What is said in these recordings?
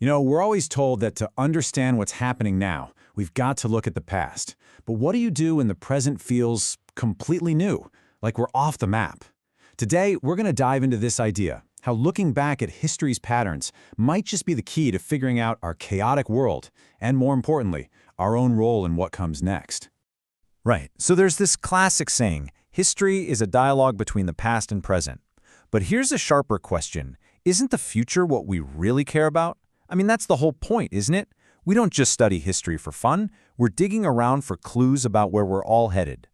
We're always told that to understand what's happening now, we've got to look at the past. But what do you do when the present feels completely new, like we're off the map? Today, we're going to dive into this idea, how looking back at history's patterns might just be the key to figuring out our chaotic world, and more importantly, our own role in what comes next. Right, so there's this classic saying, history is a dialogue between the past and present. But here's a sharper question. Isn't the future what we really care about? I mean, that's the whole point, isn't it? We don't just study history for fun, we're digging around for clues about where we're all headed.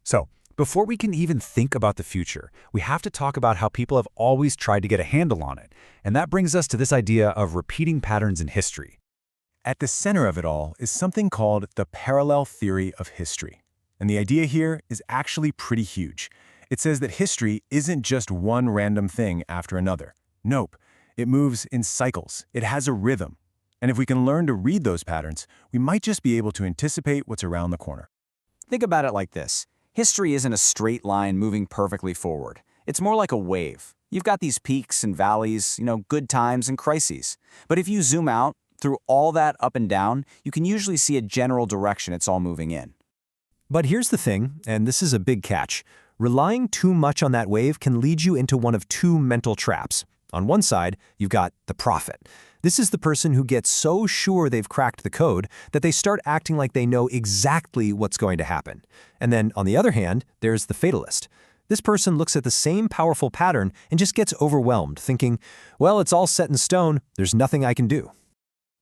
So, before we can even think about the future, we have to talk about how people have always tried to get a handle on it. And that brings us to this idea of repeating patterns in history. At the center of it all is something called the parallel theory of history. And the idea here is actually pretty huge. It says that history isn't just one random thing after another. Nope, it moves in cycles. It has a rhythm. And if we can learn to read those patterns, we might just be able to anticipate what's around the corner. Think about it like this. History isn't a straight line moving perfectly forward. It's more like a wave. You've got these peaks and valleys, good times and crises. But if you zoom out, through all that up and down, you can usually see a general direction it's all moving in. But here's the thing, and this is a big catch. Relying too much on that wave can lead you into one of two mental traps. On one side, you've got the prophet. This is the person who gets so sure they've cracked the code that they start acting like they know exactly what's going to happen. And then, on the other hand, there's the fatalist. This person looks at the same powerful pattern and just gets overwhelmed, thinking, well, it's all set in stone, there's nothing I can do.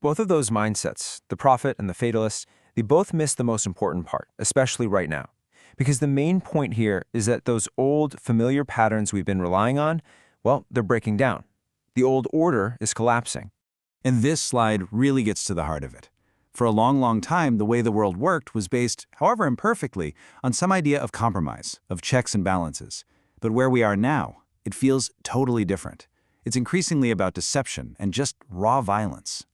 Both of those mindsets, the prophet and the fatalist, they both miss the most important part, especially right now. Because the main point here is that those old, familiar patterns we've been relying on, well, they're breaking down. The old order is collapsing. And this slide really gets to the heart of it. For a long, long time, the way the world worked was based, however imperfectly, on some idea of compromise, of checks and balances. But where we are now, it feels totally different. It's increasingly about deception and just raw violence.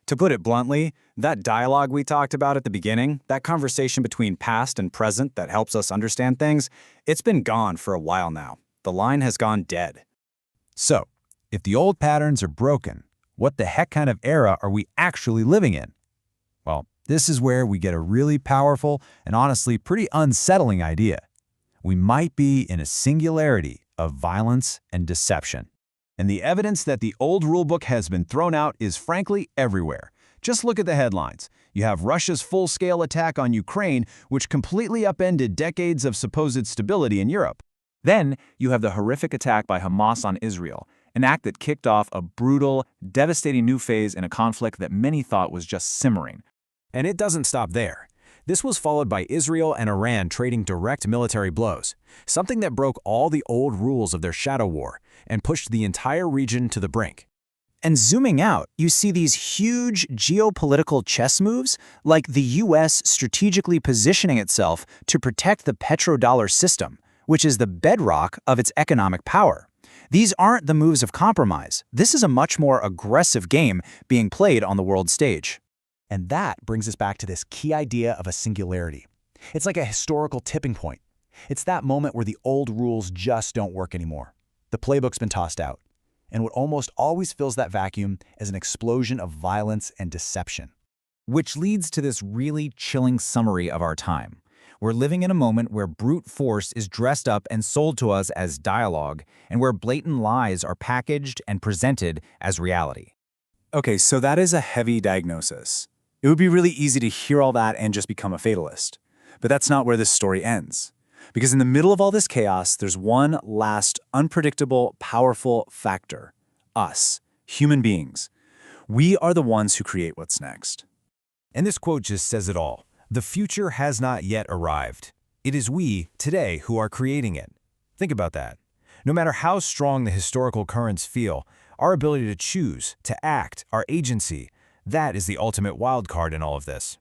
To put it bluntly, that dialogue we talked about at the beginning, that conversation between past and present that helps us understand things, it's been gone for a while now. The line has gone dead. So, if the old patterns are broken, what the heck kind of era are we actually living in? Well, this is where we get a really powerful and honestly pretty unsettling idea. We might be in a singularity of violence and deception. And the evidence that the old rulebook has been thrown out is frankly everywhere. Just look at the headlines. You have Russia's full-scale attack on Ukraine, which completely upended decades of supposed stability in Europe. Then you have the horrific attack by Hamas on Israel, an act that kicked off a brutal, devastating new phase in a conflict that many thought was just simmering. And it doesn't stop there. This was followed by Israel and Iran trading direct military blows, something that broke all the old rules of their shadow war and pushed the entire region to the brink. And zooming out, you see these huge geopolitical chess moves, like the U.S. strategically positioning itself to protect the petrodollar system, which is the bedrock of its economic power. These aren't the moves of compromise. This is a much more aggressive game being played on the world stage. And that brings us back to this key idea of a singularity. It's like a historical tipping point. It's that moment where the old rules just don't work anymore. The playbook's been tossed out. And what almost always fills that vacuum is an explosion of violence and deception. Which leads to this really chilling summary of our time. We're living in a moment where brute force is dressed up and sold to us as dialogue, and where blatant lies are packaged and presented as reality. Okay, so that is a heavy diagnosis. It would be really easy to hear all that and just become a fatalist. But that's not where this story ends. Because in the middle of all this chaos, there's one last unpredictable, powerful factor. Us, human beings. We are the ones who create what's next. And this quote just says it all. The future has not yet arrived. It is we, today, who are creating it. Think about that. No matter how strong the historical currents feel, our ability to choose, to act, our agency, that is the ultimate wild card in all of this.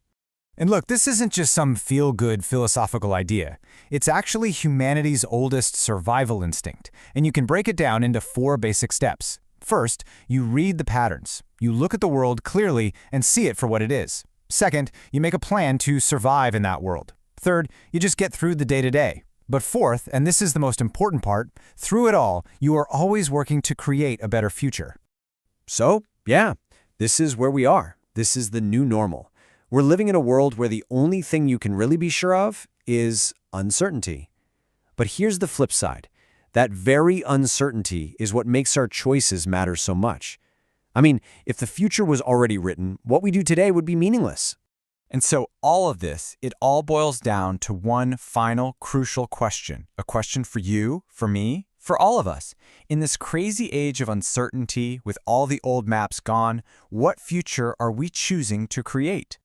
And look, this isn't just some feel-good philosophical idea. It's actually humanity's oldest survival instinct, and you can break it down into 4 basic steps. First, you read the patterns. You look at the world clearly and see it for what it is. Second, you make a plan to survive in that world. Third, you just get through the day-to-day. But fourth, and this is the most important part, through it all, you are always working to create a better future. So, yeah, This is where we are. This is the new normal. We're living in a world where the only thing you can really be sure of is uncertainty. But here's the flip side. That very uncertainty is what makes our choices matter so much. I mean, if the future was already written, what we do today would be meaningless. And so all of this, it all boils down to one final crucial question. A question for you, for me, for all of us. In this crazy age of uncertainty, with all the old maps gone, what future are we choosing to create?